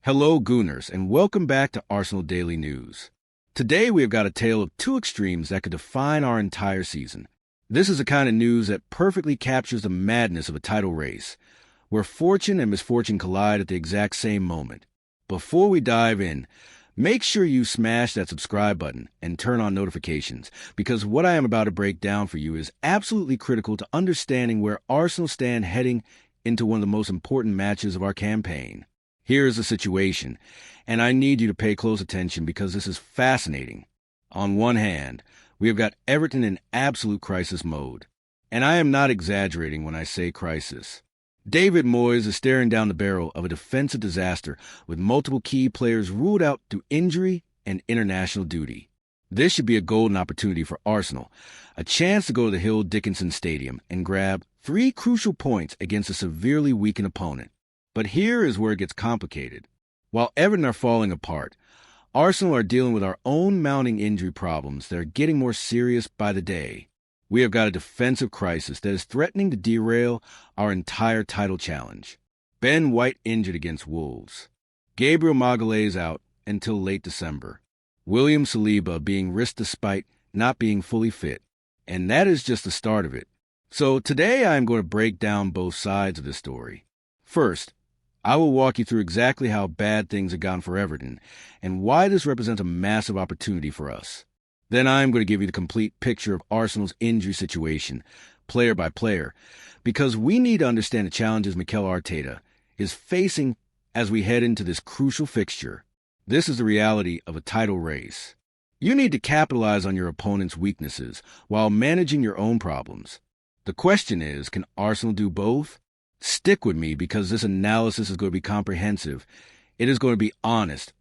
Hello, Gooners, and welcome back to Arsenal Daily News. Today we have got a tale of two extremes that could define our entire season. This is the kind of news that perfectly captures the madness of a title race, where fortune and misfortune collide at the exact same moment. Before we dive in, make sure you smash that subscribe button and turn on notifications, because what I am about to break down for you is absolutely critical to understanding where Arsenal stand heading into one of the most important matches of our campaign. Here's the situation, and I need you to pay close attention because this is fascinating. On one hand, we have got Everton in absolute crisis mode, and I am not exaggerating when I say crisis. David Moyes is staring down the barrel of a defensive disaster with multiple key players ruled out through injury and international duty. This should be a golden opportunity for Arsenal, a chance to go to the Hill Dickinson Stadium and grab 3 crucial points against a severely weakened opponent. But here is where it gets complicated. While Everton are falling apart, Arsenal are dealing with our own mounting injury problems that are getting more serious by the day. We have got a defensive crisis that is threatening to derail our entire title challenge. Ben White injured against Wolves. Gabriel Magalhaes out until late December. William Saliba being risked despite not being fully fit. And that is just the start of it. So today I am going to break down both sides of this story. First, I will walk you through exactly how bad things have gone for Everton and why this represents a massive opportunity for us. Then I'm going to give you the complete picture of Arsenal's injury situation, player by player, because we need to understand the challenges Mikel Arteta is facing as we head into this crucial fixture. This is the reality of a title race. You need to capitalize on your opponent's weaknesses while managing your own problems. The question is, can Arsenal do both? Stick with me because this analysis is going to be comprehensive. It is going to be honest,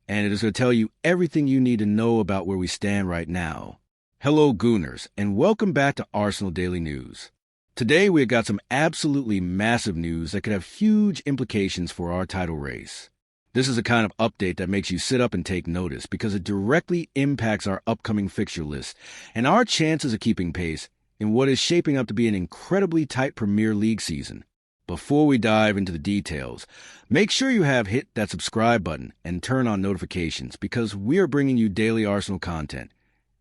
and it is going to tell you everything you need to know about where we stand right now. Hello, Gooners, and welcome back to Arsenal Daily News. Today we have got some absolutely massive news that could have huge implications for our title race. This is a kind of update that makes you sit up and take notice because it directly impacts our upcoming fixture list and our chances of keeping pace in what is shaping up to be an incredibly tight Premier League season. Before we dive into the details, make sure you have hit that subscribe button and turn on notifications because we are bringing you daily Arsenal content,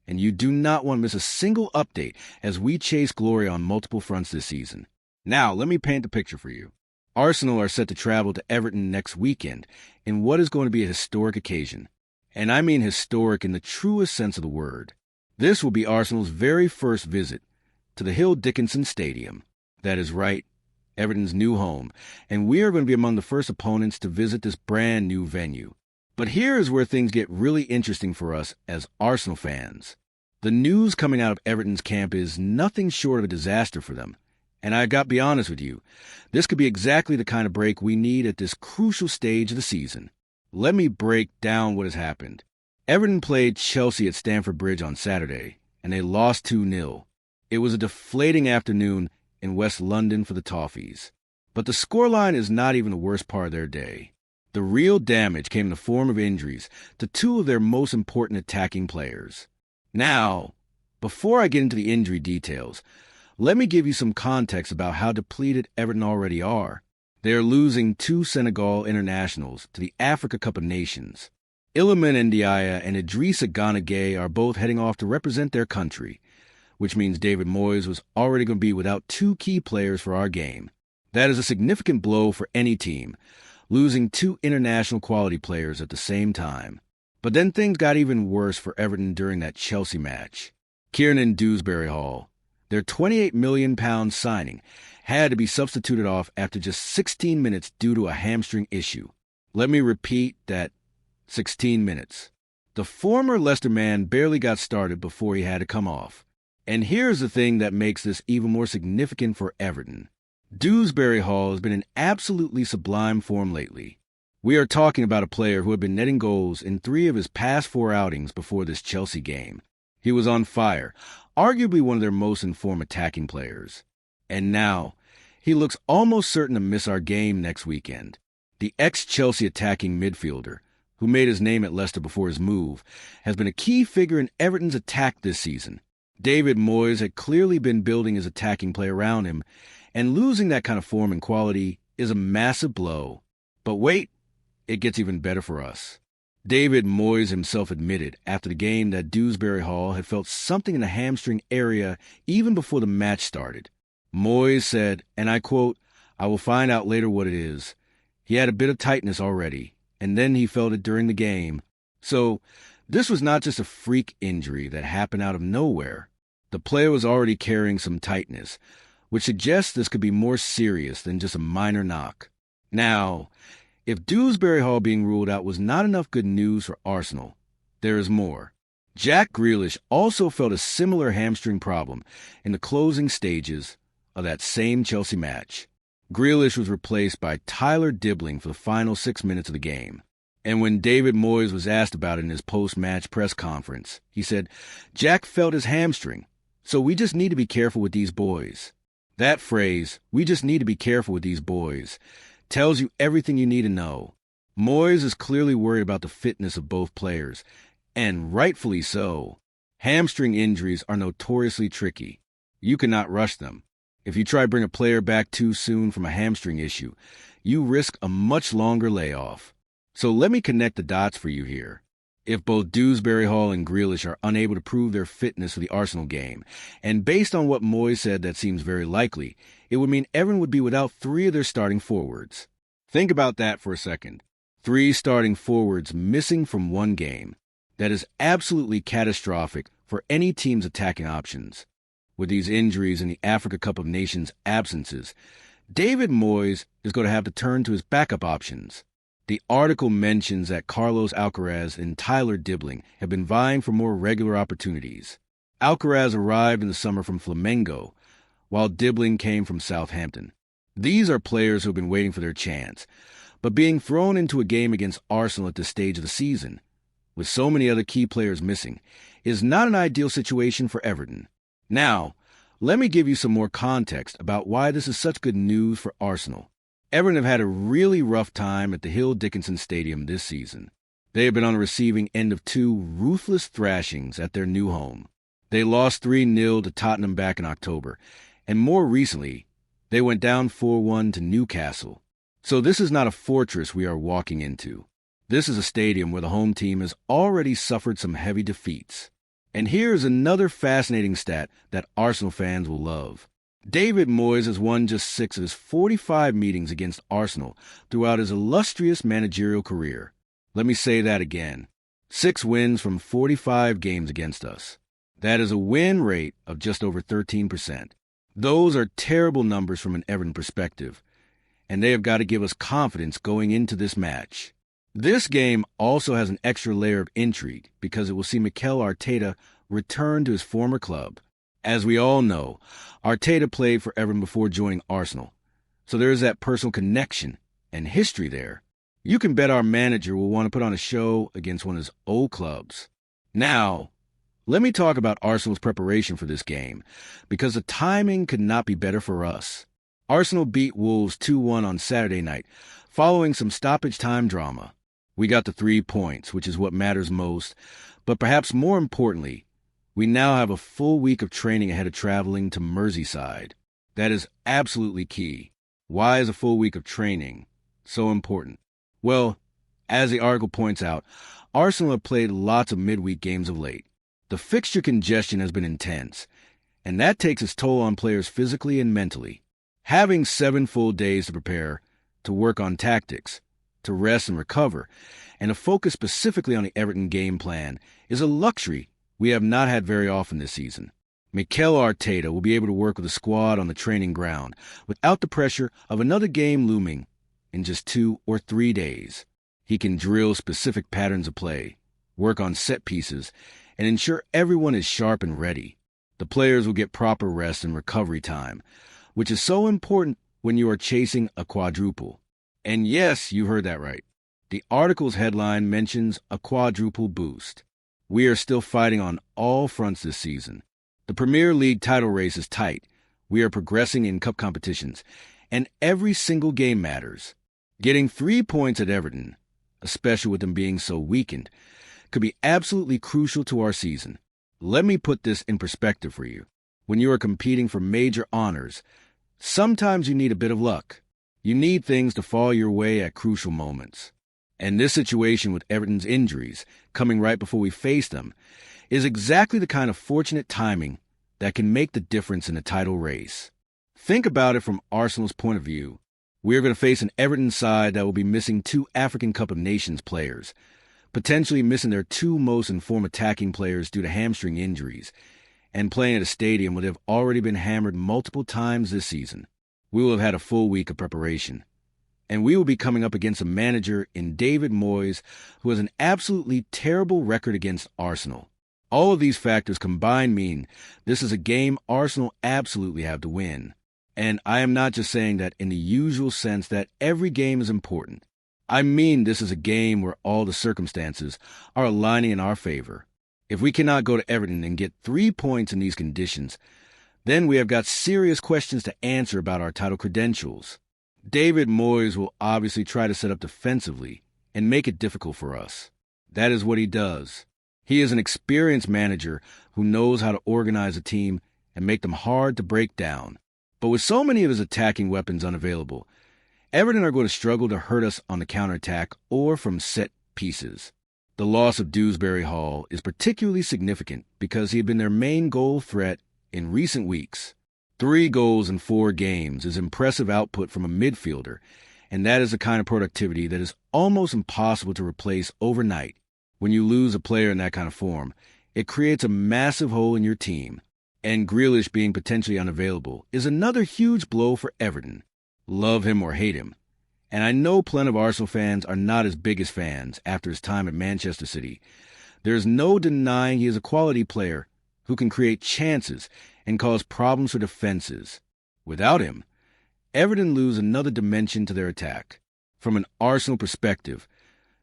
and you do not want to miss a single update as we chase glory on multiple fronts this season. Now, let me paint the picture for you. Arsenal are set to travel to Everton next weekend in what is going to be a historic occasion, and I mean historic in the truest sense of the word. This will be Arsenal's very first visit to the Hill Dickinson Stadium. That is right, Everton's new home, and we are going to be among the first opponents to visit this brand new venue. But here is where things get really interesting for us as Arsenal fans. The news coming out of Everton's camp is nothing short of a disaster for them, and I got to be honest with you, this could be exactly the kind of break we need at this crucial stage of the season. Let me break down what has happened. Everton played Chelsea at Stamford Bridge on Saturday, and they lost 2-0. It was a deflating afternoon in West London for the Toffees. But the scoreline is not even the worst part of their day. The real damage came in the form of injuries to 2 of their most important attacking players. Now, before I get into the injury details, let me give you some context about how depleted Everton already are. They are losing 2 Senegal internationals to the Africa Cup of Nations. Iliman Ndiaye and Idrissa Gana Gueye are both heading off to represent their country, which means David Moyes was already going to be without 2 key players for our game. That is a significant blow for any team, losing 2 international quality players at the same time. But then things got even worse for Everton during that Chelsea match. Kieran Dewsbury-Hall, their £28 million signing, had to be substituted off after just 16 minutes due to a hamstring issue. Let me repeat that, 16 minutes. The former Leicester man barely got started before he had to come off. And here's the thing that makes this even more significant for Everton. Dewsbury-Hall has been in absolutely sublime form lately. We are talking about a player who had been netting goals in 3 of his past 4 outings before this Chelsea game. He was on fire, arguably one of their most informed attacking players. And now, he looks almost certain to miss our game next weekend. The ex-Chelsea attacking midfielder, who made his name at Leicester before his move, has been a key figure in Everton's attack this season. David Moyes had clearly been building his attacking play around him, and losing that kind of form and quality is a massive blow. But wait, it gets even better for us. David Moyes himself admitted after the game that Dewsbury Hall had felt something in the hamstring area even before the match started. Moyes said, and I quote, "I will find out later what it is. He had a bit of tightness already, and then he felt it during the game." So, this was not just a freak injury that happened out of nowhere. The player was already carrying some tightness, which suggests this could be more serious than just a minor knock. Now, if Dewsbury Hall being ruled out was not enough good news for Arsenal, there is more. Jack Grealish also felt a similar hamstring problem in the closing stages of that same Chelsea match. Grealish was replaced by Tyler Dibbling for the final 6 minutes of the game. And when David Moyes was asked about it in his post-match press conference, he said, "Jack felt his hamstring, so we just need to be careful with these boys." That phrase, "we just need to be careful with these boys," tells you everything you need to know. Moyes is clearly worried about the fitness of both players, and rightfully so. Hamstring injuries are notoriously tricky. You cannot rush them. If you try to bring a player back too soon from a hamstring issue, you risk a much longer layoff. So let me connect the dots for you here. If both Dewsbury Hall and Grealish are unable to prove their fitness for the Arsenal game, and based on what Moyes said that seems very likely, it would mean Everton would be without 3 of their starting forwards. Think about that for a second. 3 starting forwards missing from 1 game. That is absolutely catastrophic for any team's attacking options. With these injuries and the Africa Cup of Nations absences, David Moyes is going to have to turn to his backup options. The article mentions that Carlos Alcaraz and Tyler Dibbling have been vying for more regular opportunities. Alcaraz arrived in the summer from Flamengo, while Dibbling came from Southampton. These are players who have been waiting for their chance, but being thrown into a game against Arsenal at this stage of the season, with so many other key players missing, is not an ideal situation for Everton. Now, let me give you some more context about why this is such good news for Arsenal. Everton have had a really rough time at the Hill Dickinson Stadium this season. They have been on the receiving end of 2 ruthless thrashings at their new home. They lost 3-0 to Tottenham back in October, and more recently, they went down 4-1 to Newcastle. So this is not a fortress we are walking into. This is a stadium where the home team has already suffered some heavy defeats. And here's another fascinating stat that Arsenal fans will love. David Moyes has won just 6 of his 45 meetings against Arsenal throughout his illustrious managerial career. Let me say that again. 6 wins from 45 games against us. That is a win rate of just over 13%. Those are terrible numbers from an Everton perspective, and they have got to give us confidence going into this match. This game also has an extra layer of intrigue because it will see Mikel Arteta return to his former club. As we all know, Arteta played for Everton before joining Arsenal, so there is that personal connection and history there. You can bet our manager will want to put on a show against one of his old clubs. Now, let me talk about Arsenal's preparation for this game, because the timing could not be better for us. Arsenal beat Wolves 2-1 on Saturday night, following some stoppage time drama. We got the 3 points, which is what matters most, but perhaps more importantly, we now have a full week of training ahead of traveling to Merseyside. That is absolutely key. Why is a full week of training so important? Well, as the article points out, Arsenal have played lots of midweek games of late. The fixture congestion has been intense, and that takes its toll on players physically and mentally. Having 7 full days to prepare, to work on tactics, to rest and recover, and to focus specifically on the Everton game plan is a luxury we have not had very often this season. Mikel Arteta will be able to work with the squad on the training ground without the pressure of another game looming in just 2 or 3 days. He can drill specific patterns of play, work on set pieces, and ensure everyone is sharp and ready. The players will get proper rest and recovery time, which is so important when you are chasing a quadruple. And yes, you heard that right. The article's headline mentions a quadruple boost. We are still fighting on all fronts this season. The Premier League title race is tight. We are progressing in cup competitions, and every single game matters. Getting 3 points at Everton, especially with them being so weakened, could be absolutely crucial to our season. Let me put this in perspective for you. When you are competing for major honors, sometimes you need a bit of luck. You need things to fall your way at crucial moments. And this situation with Everton's injuries, coming right before we face them, is exactly the kind of fortunate timing that can make the difference in the title race. Think about it from Arsenal's point of view. We are going to face an Everton side that will be missing 2 African Cup of Nations players, potentially missing their 2 most informed attacking players due to hamstring injuries, and playing at a stadium where they've already been hammered multiple times this season. We will have had a full week of preparation. And we will be coming up against a manager in David Moyes who has an absolutely terrible record against Arsenal. All of these factors combined mean this is a game Arsenal absolutely have to win. And I am not just saying that in the usual sense that every game is important. I mean this is a game where all the circumstances are aligning in our favor. If we cannot go to Everton and get 3 points in these conditions, then we have got serious questions to answer about our title credentials. David Moyes will obviously try to set up defensively and make it difficult for us. That is what he does. He is an experienced manager who knows how to organize a team and make them hard to break down. But with so many of his attacking weapons unavailable, Everton are going to struggle to hurt us on the counterattack or from set pieces. The loss of Dewsbury Hall is particularly significant because he had been their main goal threat in recent weeks. 3 goals in 4 games is impressive output from a midfielder, and that is the kind of productivity that is almost impossible to replace overnight. When you lose a player in that kind of form, it creates a massive hole in your team, and Grealish being potentially unavailable is another huge blow for Everton. Love him or hate him. And I know plenty of Arsenal fans are not his biggest fans after his time at Manchester City. There is no denying he is a quality player who can create chances and cause problems for defenses. Without him, Everton lose another dimension to their attack. From an Arsenal perspective,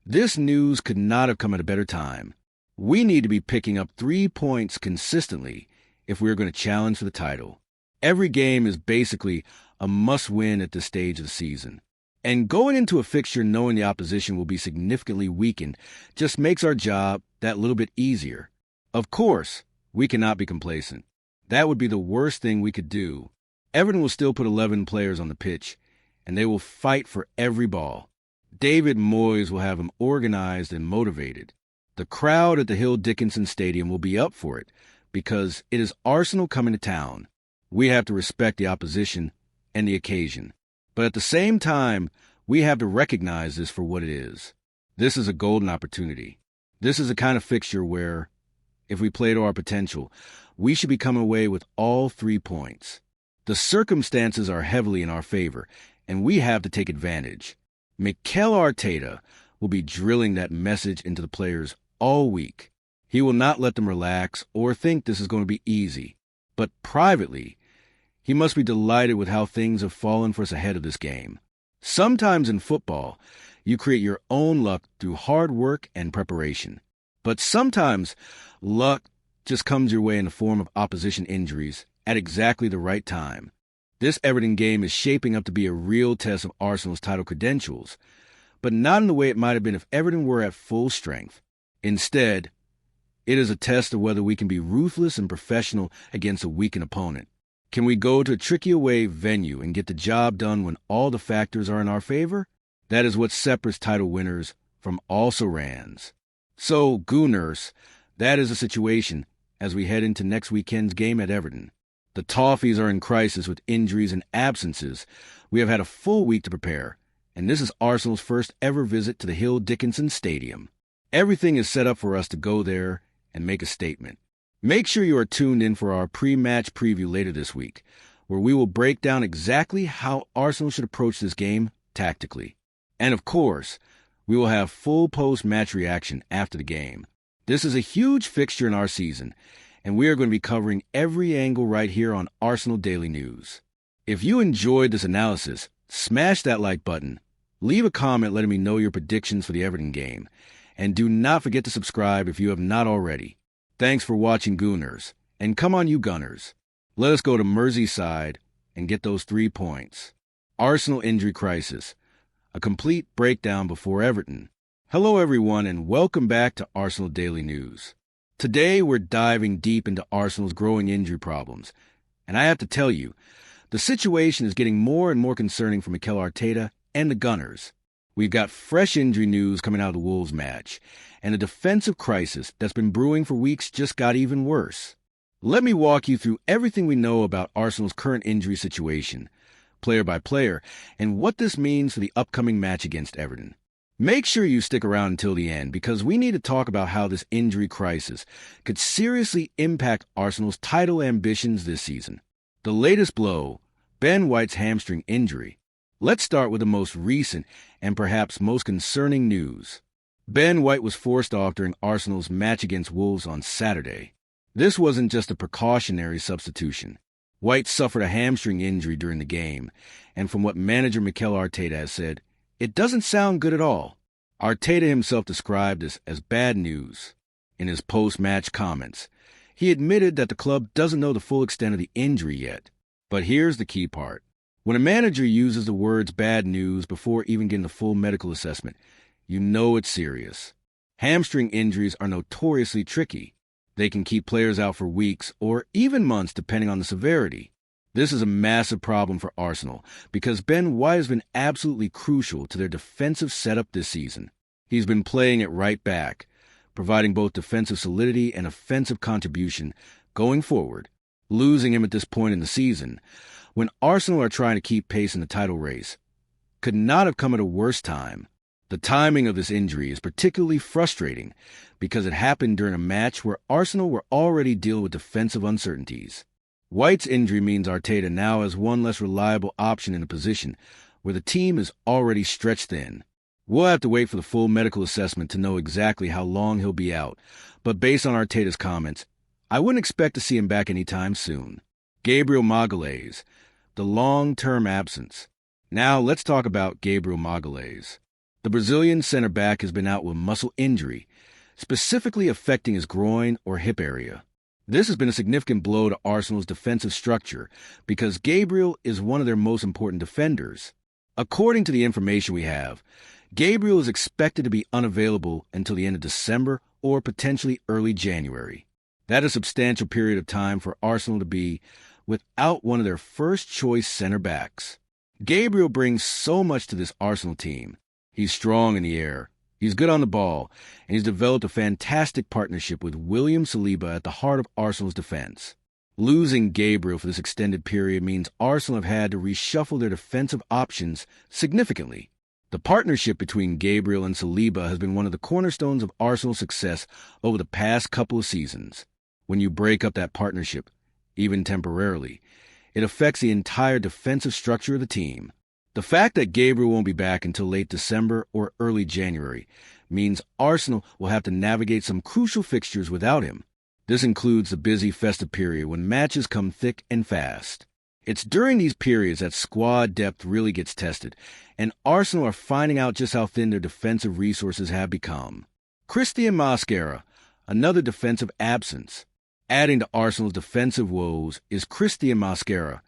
this news could not have come at a better time. We need to be picking up 3 points consistently if we are going to challenge for the title. Every game is basically a must-win at this stage of the season. And going into a fixture knowing the opposition will be significantly weakened just makes our job that little bit easier. Of course, we cannot be complacent. That would be the worst thing we could do. Everton will still put 11 players on the pitch, and they will fight for every ball. David Moyes will have them organized and motivated. The crowd at the Hill Dickinson Stadium will be up for it because it is Arsenal coming to town. We have to respect the opposition and the occasion. But at the same time, we have to recognize this for what it is. This is a golden opportunity. This is a kind of fixture where, if we play to our potential, we should be coming away with all 3 points. The circumstances are heavily in our favor, and we have to take advantage. Mikel Arteta will be drilling that message into the players all week. He will not let them relax or think this is going to be easy. But privately, he must be delighted with how things have fallen for us ahead of this game. Sometimes in football, you create your own luck through hard work and preparation. But sometimes luck just comes your way in the form of opposition injuries at exactly the right time. This Everton game is shaping up to be a real test of Arsenal's title credentials, but not in the way it might have been if Everton were at full strength. Instead, it is a test of whether we can be ruthless and professional against a weakened opponent. Can we go to a tricky away venue and get the job done when all the factors are in our favor? That is what separates title winners from also-rans. So, Gooners, that is the situation as we head into next weekend's game at Everton. The Toffees are in crisis with injuries and absences. We have had a full week to prepare, and this is Arsenal's first ever visit to the Hill Dickinson Stadium. Everything is set up for us to go there and make a statement. Make sure you are tuned in for our pre-match preview later this week, where we will break down exactly how Arsenal should approach this game tactically. And of course, we will have full post-match reaction after the game. This is a huge fixture in our season, and we are going to be covering every angle right here on Arsenal Daily News. If you enjoyed this analysis, smash that like button, leave a comment letting me know your predictions for the Everton game, and do not forget to subscribe if you have not already. Thanks for watching, Gooners, and come on, you Gunners. Let us go to Merseyside and get those 3 points. Arsenal injury crisis. A complete breakdown before Everton. Hello, everyone, and welcome back to Arsenal Daily News. Today, we're diving deep into Arsenal's growing injury problems. And I have to tell you, the situation is getting more and more concerning for Mikel Arteta and the Gunners. We've got fresh injury news coming out of the Wolves match, and the defensive crisis that's been brewing for weeks just got even worse. Let me walk you through everything we know about Arsenal's current injury situation, player by player, and what this means for the upcoming match against Everton. Make sure you stick around until the end, because we need to talk about how this injury crisis could seriously impact Arsenal's title ambitions this season. The latest blow, Ben White's hamstring injury. Let's start with the most recent and perhaps most concerning news. Ben White was forced off during Arsenal's match against Wolves on Saturday. This wasn't just a precautionary substitution. White suffered a hamstring injury during the game, and from what manager Mikel Arteta has said, it doesn't sound good at all. Arteta himself described this as bad news. In his post-match comments, he admitted that the club doesn't know the full extent of the injury yet. But here's the key part. When a manager uses the words bad news before even getting the full medical assessment, you know it's serious. Hamstring injuries are notoriously tricky. They can keep players out for weeks or even months depending on the severity. This is a massive problem for Arsenal because Ben White has been absolutely crucial to their defensive setup this season. He's been playing at right back, providing both defensive solidity and offensive contribution going forward. Losing him at this point in the season, when Arsenal are trying to keep pace in the title race, could not have come at a worse time. The timing of this injury is particularly frustrating because it happened during a match where Arsenal were already dealing with defensive uncertainties. White's injury means Arteta now has one less reliable option in a position where the team is already stretched thin. We'll have to wait for the full medical assessment to know exactly how long he'll be out, but based on Arteta's comments, I wouldn't expect to see him back anytime soon. Gabriel Magalhaes, the long-term absence. Now let's talk about Gabriel Magalhaes. The Brazilian center-back has been out with muscle injury, specifically affecting his groin or hip area. This has been a significant blow to Arsenal's defensive structure because Gabriel is one of their most important defenders. According to the information we have, Gabriel is expected to be unavailable until the end of December or potentially early January. That is a substantial period of time for Arsenal to be without one of their first-choice center-backs. Gabriel brings so much to this Arsenal team. He's strong in the air, he's good on the ball, and he's developed a fantastic partnership with William Saliba at the heart of Arsenal's defense. Losing Gabriel for this extended period means Arsenal have had to reshuffle their defensive options significantly. The partnership between Gabriel and Saliba has been one of the cornerstones of Arsenal's success over the past couple of seasons. When you break up that partnership, even temporarily, it affects the entire defensive structure of the team. The fact that Gabriel won't be back until late December or early January means Arsenal will have to navigate some crucial fixtures without him. This includes the busy festive period when matches come thick and fast. It's during these periods that squad depth really gets tested, and Arsenal are finding out just how thin their defensive resources have become. Christian Mosquera, another defensive absence. Adding to Arsenal's defensive woes is Christian Mosquera,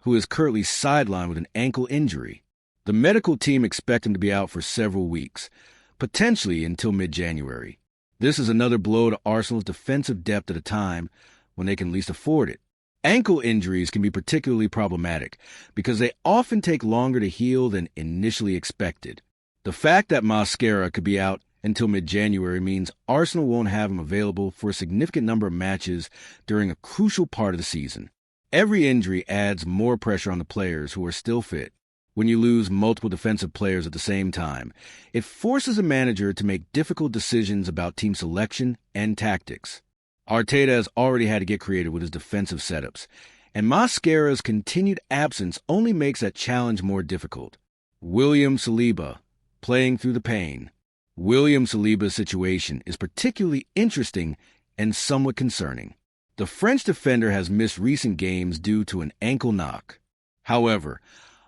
who is currently sidelined with an ankle injury. The medical team expect him to be out for several weeks, potentially until mid-January. This is another blow to Arsenal's defensive depth at a time when they can least afford it. Ankle injuries can be particularly problematic because they often take longer to heal than initially expected. The fact that Mosquera could be out until mid-January means Arsenal won't have him available for a significant number of matches during a crucial part of the season. Every injury adds more pressure on the players who are still fit. When you lose multiple defensive players at the same time, it forces a manager to make difficult decisions about team selection and tactics. Arteta has already had to get creative with his defensive setups, and Mosquera's continued absence only makes that challenge more difficult. William Saliba, playing through the pain. William Saliba's situation is particularly interesting and somewhat concerning. The French defender has missed recent games due to an ankle knock. However,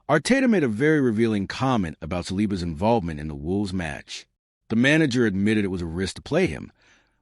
Arteta made a very revealing comment about Saliba's involvement in the Wolves match. The manager admitted it was a risk to play him,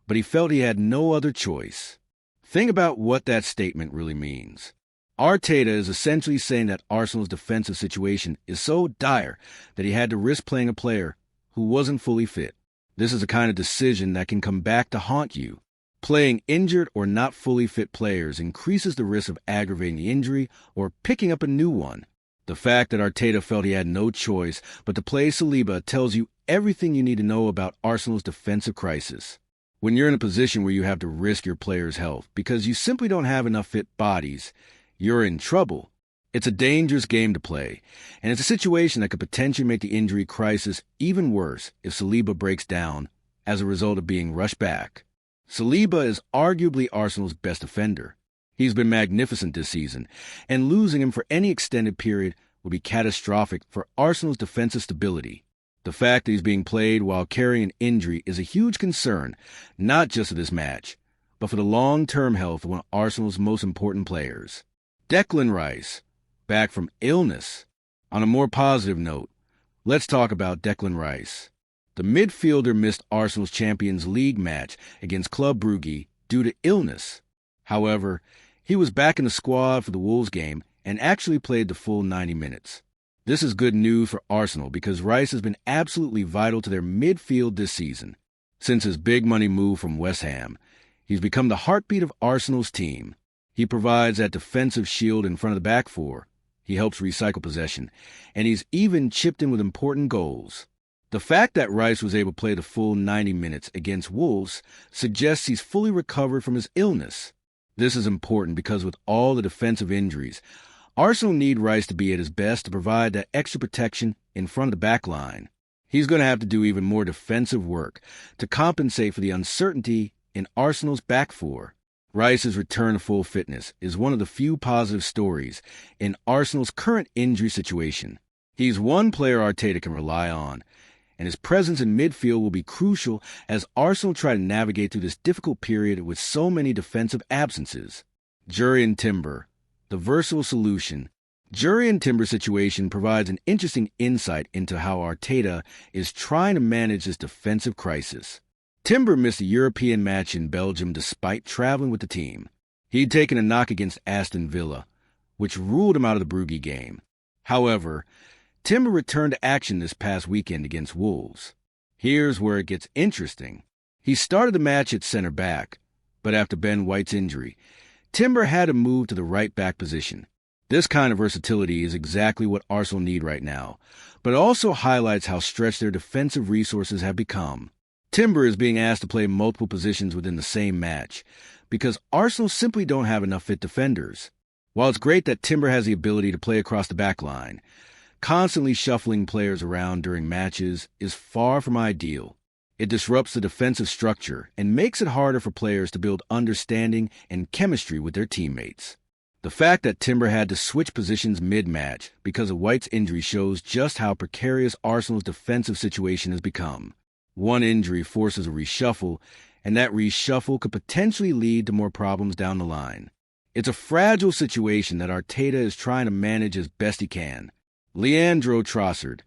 but he felt he had no other choice. Think about what that statement really means. Arteta is essentially saying that Arsenal's defensive situation is so dire that he had to risk playing a player who wasn't fully fit. This is the kind of decision that can come back to haunt you. Playing injured or not fully fit players increases the risk of aggravating the injury or picking up a new one. The fact that Arteta felt he had no choice but to play Saliba tells you everything you need to know about Arsenal's defensive crisis. When you're in a position where you have to risk your players' health because you simply don't have enough fit bodies, you're in trouble. It's a dangerous game to play, and it's a situation that could potentially make the injury crisis even worse if Saliba breaks down as a result of being rushed back. Saliba is arguably Arsenal's best defender. He's been magnificent this season, and losing him for any extended period would be catastrophic for Arsenal's defensive stability. The fact that he's being played while carrying an injury is a huge concern, not just for this match, but for the long-term health of one of Arsenal's most important players. Declan Rice, back from illness. On a more positive note, let's talk about Declan Rice. The midfielder missed Arsenal's Champions League match against Club Brugge due to illness. However, he was back in the squad for the Wolves game and actually played the full 90 minutes. This is good news for Arsenal because Rice has been absolutely vital to their midfield this season. Since his big money move from West Ham, he's become the heartbeat of Arsenal's team. He provides that defensive shield in front of the back four. He helps recycle possession, and he's even chipped in with important goals. The fact that Rice was able to play the full 90 minutes against Wolves suggests he's fully recovered from his illness. This is important because with all the defensive injuries, Arsenal need Rice to be at his best to provide that extra protection in front of the back line. He's going to have to do even more defensive work to compensate for the uncertainty in Arsenal's back four. Rice's return to full fitness is one of the few positive stories in Arsenal's current injury situation. He's one player Arteta can rely on, and his presence in midfield will be crucial as Arsenal try to navigate through this difficult period with so many defensive absences. Jurrien Timber, the versatile solution. Jurrien Timber's situation provides an interesting insight into how Arteta is trying to manage this defensive crisis. Timber missed a European match in Belgium despite traveling with the team. He'd taken a knock against Aston Villa, which ruled him out of the Brugge game. However, Timber returned to action this past weekend against Wolves. Here's where it gets interesting. He started the match at center back, but after Ben White's injury, Timber had to move to the right back position. This kind of versatility is exactly what Arsenal need right now, but it also highlights how stretched their defensive resources have become. Timber is being asked to play multiple positions within the same match because Arsenal simply don't have enough fit defenders. While it's great that Timber has the ability to play across the back line, constantly shuffling players around during matches is far from ideal. It disrupts the defensive structure and makes it harder for players to build understanding and chemistry with their teammates. The fact that Timber had to switch positions mid-match because of White's injury shows just how precarious Arsenal's defensive situation has become. One injury forces a reshuffle, and that reshuffle could potentially lead to more problems down the line. It's a fragile situation that Arteta is trying to manage as best he can. Leandro Trossard,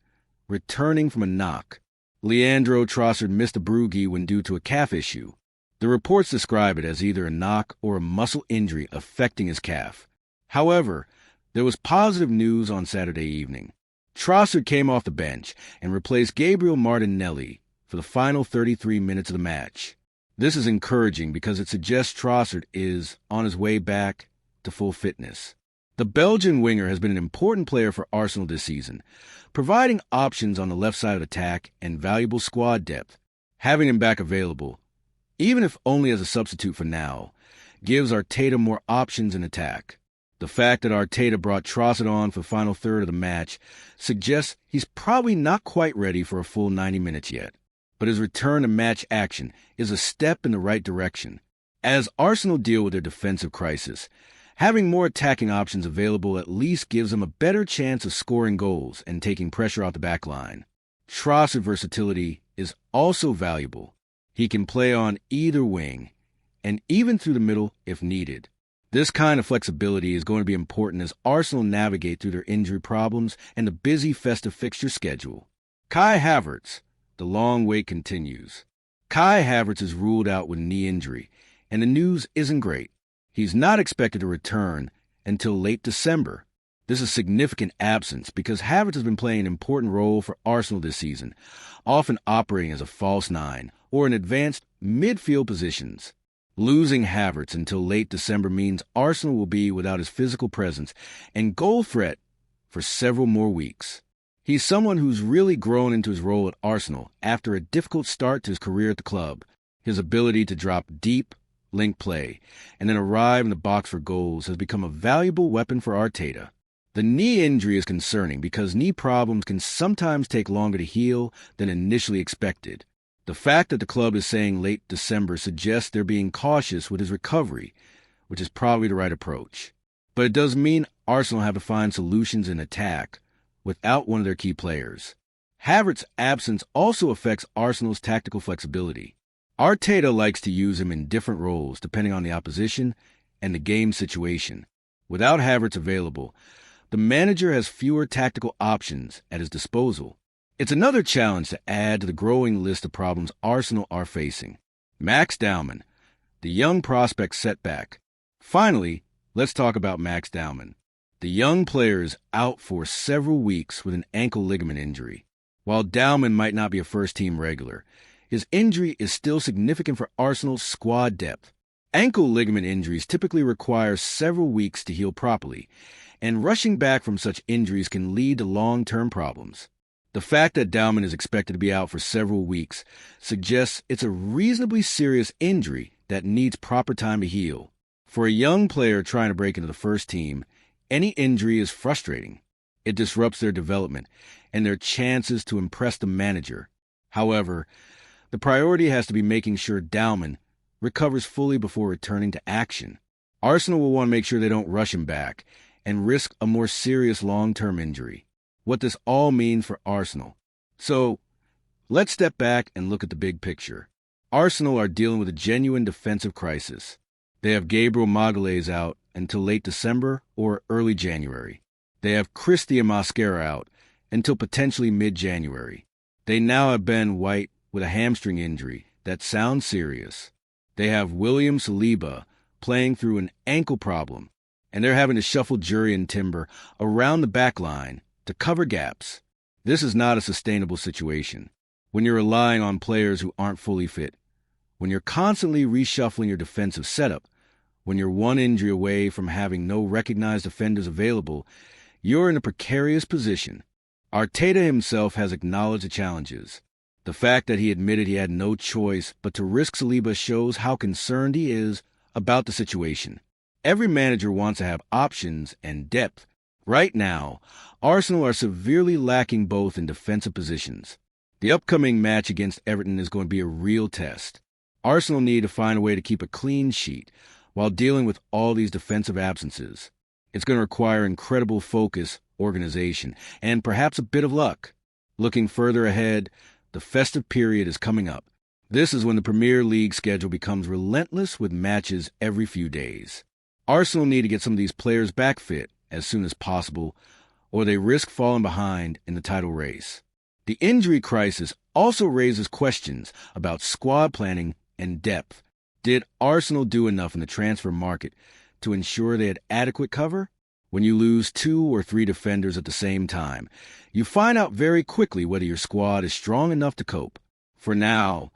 returning from a knock. Leandro Trossard missed a Brugge when due to a calf issue. The reports describe it as either a knock or a muscle injury affecting his calf. However, there was positive news on Saturday evening. Trossard came off the bench and replaced Gabriel Martinelli for the final 33 minutes of the match. This is encouraging because it suggests Trossard is on his way back to full fitness. The Belgian winger has been an important player for Arsenal this season, providing options on the left side of attack and valuable squad depth. Having him back available, even if only as a substitute for now, gives Arteta more options in attack. The fact that Arteta brought Trossard on for the final third of the match suggests he's probably not quite ready for a full 90 minutes yet. But his return to match action is a step in the right direction. As Arsenal deal with their defensive crisis, having more attacking options available at least gives them a better chance of scoring goals and taking pressure off the back line. Trossard versatility is also valuable. He can play on either wing, and even through the middle if needed. This kind of flexibility is going to be important as Arsenal navigate through their injury problems and the busy festive fixture schedule. Kai Havertz. The long wait continues. Kai Havertz is ruled out with knee injury, and the news isn't great. He's not expected to return until late December. This is a significant absence because Havertz has been playing an important role for Arsenal this season, often operating as a false nine or in advanced midfield positions. Losing Havertz until late December means Arsenal will be without his physical presence and goal threat for several more weeks. He's someone who's really grown into his role at Arsenal after a difficult start to his career at the club. His ability to drop deep, link play, and then arrive in the box for goals has become a valuable weapon for Arteta. The knee injury is concerning because knee problems can sometimes take longer to heal than initially expected. The fact that the club is saying late December suggests they're being cautious with his recovery, which is probably the right approach. But it does mean Arsenal have to find solutions in attack without one of their key players. Havertz's absence also affects Arsenal's tactical flexibility. Arteta likes to use him in different roles depending on the opposition and the game situation. Without Havertz available, the manager has fewer tactical options at his disposal. It's another challenge to add to the growing list of problems Arsenal are facing. Max Dowman, the young prospect setback. Finally, let's talk about Max Dowman. The young player is out for several weeks with an ankle ligament injury. While Dowman might not be a first-team regular, his injury is still significant for Arsenal's squad depth. Ankle ligament injuries typically require several weeks to heal properly, and rushing back from such injuries can lead to long-term problems. The fact that Dowman is expected to be out for several weeks suggests it's a reasonably serious injury that needs proper time to heal. For a young player trying to break into the first team, any injury is frustrating. It disrupts their development and their chances to impress the manager. However, the priority has to be making sure Dowman recovers fully before returning to action. Arsenal will want to make sure they don't rush him back and risk a more serious long-term injury. What this all means for Arsenal. So, let's step back and look at the big picture. Arsenal are dealing with a genuine defensive crisis. They have Gabriel Magalhaes out until late December or early January. They have Christian Mosquera out until potentially mid-January. They now have Ben White with a hamstring injury that sounds serious. They have William Saliba playing through an ankle problem, and they're having to shuffle Jury and Timber around the back line to cover gaps. This is not a sustainable situation. When you're relying on players who aren't fully fit, when you're constantly reshuffling your defensive setup, when you're one injury away from having no recognized defenders available, you're in a precarious position. Arteta himself has acknowledged the challenges. The fact that he admitted he had no choice but to risk Saliba shows how concerned he is about the situation. Every manager wants to have options and depth. Right now, Arsenal are severely lacking both in defensive positions. The upcoming match against Everton is going to be a real test. Arsenal need to find a way to keep a clean sheet while dealing with all these defensive absences. It's going to require incredible focus, organization, and perhaps a bit of luck. Looking further ahead, the festive period is coming up. This is when the Premier League schedule becomes relentless with matches every few days. Arsenal need to get some of these players back fit as soon as possible, or they risk falling behind in the title race. The injury crisis also raises questions about squad planning and depth. Did Arsenal do enough in the transfer market to ensure they had adequate cover? When you lose 2 or 3 defenders at the same time, you find out very quickly whether your squad is strong enough to cope. For now,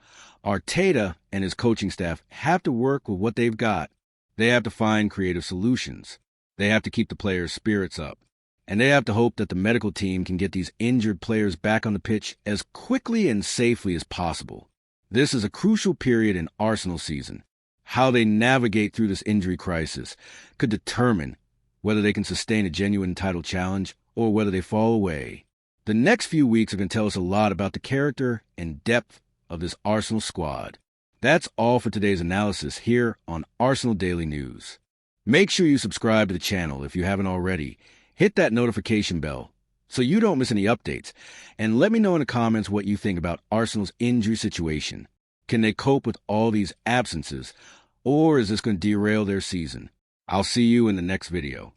Arteta and his coaching staff have to work with what they've got. They have to find creative solutions. They have to keep the players' spirits up. And they have to hope that the medical team can get these injured players back on the pitch as quickly and safely as possible. This is a crucial period in Arsenal season. How they navigate through this injury crisis could determine whether they can sustain a genuine title challenge or whether they fall away. The next few weeks are going to tell us a lot about the character and depth of this Arsenal squad. That's all for today's analysis here on Arsenal Daily News. Make sure you subscribe to the channel if you haven't already. Hit that notification bell so you don't miss any updates. And let me know in the comments what you think about Arsenal's injury situation. Can they cope with all these absences, or is this going to derail their season? I'll see you in the next video.